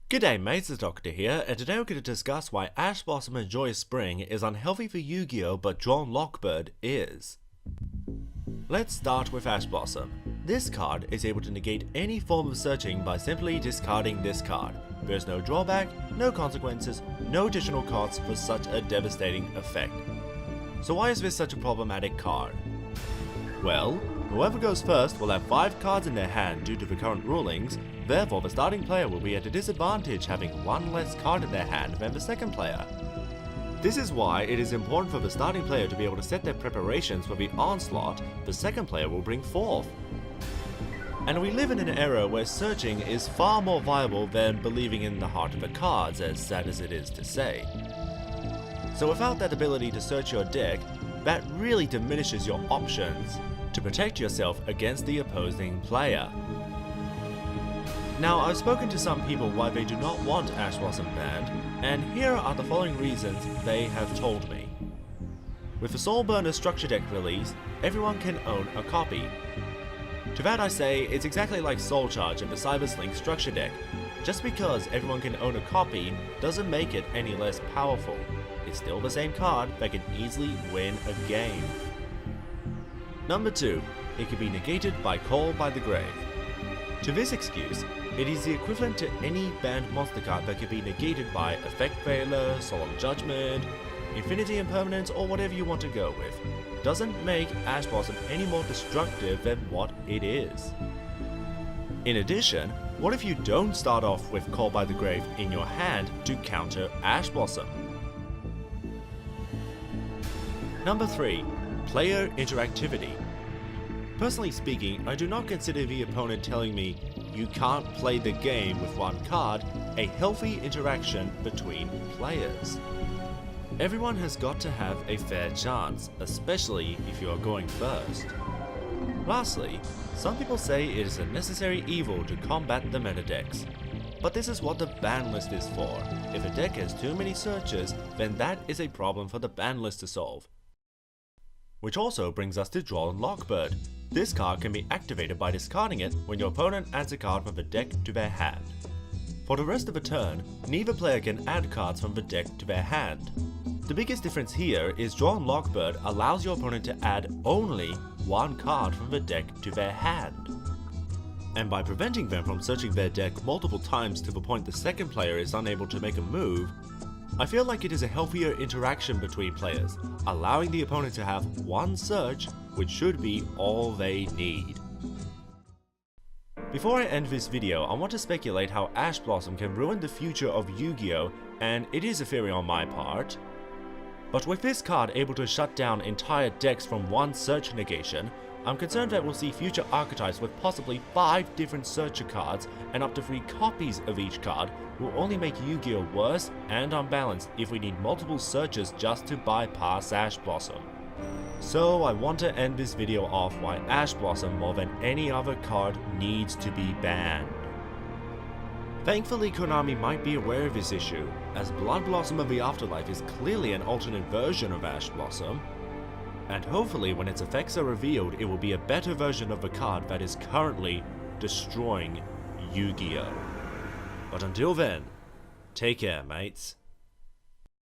G'day mates, it's Doctor here, and today we're going to discuss why Blossom Joyous Spring is unhealthy for Yu-Gi-Oh! But Droll Lock Bird is. Let's start with Blossom. This card is able to negate any form of searching by simply discarding this card. There's no drawback, no consequences, no additional costs for such a devastating effect. So why is this such a problematic card? Well, whoever goes first will have 5 cards in their hand due to the current rulings, therefore the starting player will be at a disadvantage having 1 less card in their hand than the second player. This is why it is important for the starting player to be able to set their preparations for the onslaught the second player will bring forth. And we live in an era where searching is far more viable than believing in the heart of the cards, as sad as it is to say. So without that ability to search your deck, that really diminishes your options to protect yourself against the opposing player. Now, I've spoken to some people why they do not want Blossom banned, and here are the following reasons they have told me. With the Soul Burner structure deck release, everyone can own a copy. To that I say, it's exactly like Soul Charge and the Cyberslink structure deck. Just because everyone can own a copy doesn't make it any less powerful. It's still the same card that can easily win a game. Number 2, it can be negated by Call by the Grave. To this excuse, it is the equivalent to any banned monster card that can be negated by Effect Failure, Solemn Judgment, Infinity Impermanence, or whatever you want to go with. Doesn't make Blossom any more destructive than what it is. In addition, what if you don't start off with Call by the Grave in your hand to counter Blossom? Number 3, player interactivity. Personally speaking, I do not consider the opponent telling me you can't play the game with 1 card a healthy interaction between players. Everyone has got to have a fair chance, especially if you are going first. Lastly, some people say it is a necessary evil to combat the meta decks. But this is what the ban list is for. If a deck has too many searches, then that is a problem for the ban list to solve. Which also brings us to Droll Lock Bird. This card can be activated by discarding it when your opponent adds a card from the deck to their hand. For the rest of the turn, neither player can add cards from the deck to their hand. The biggest difference here is Droll Lock Bird allows your opponent to add only 1 card from the deck to their hand. And by preventing them from searching their deck multiple times to the point the second player is unable to make a move, I feel like it is a healthier interaction between players, allowing the opponent to have 1 search, which should be all they need. Before I end this video, I want to speculate how Blossom can ruin the future of Yu-Gi-Oh! And it is a theory on my part. But with this card able to shut down entire decks from 1 search negation, I'm concerned that we'll see future archetypes with possibly 5 different searcher cards and up to 3 copies of each card will only make Yu-Gi-Oh! Worse and unbalanced if we need multiple searches just to bypass Blossom. So I want to end this video off why Blossom more than any other card needs to be banned. Thankfully Konami might be aware of this issue, as Blood Blossom of the Afterlife is clearly an alternate version of Blossom. And hopefully when its effects are revealed, it will be a better version of the card that is currently destroying Yu-Gi-Oh! But until then, take care mates.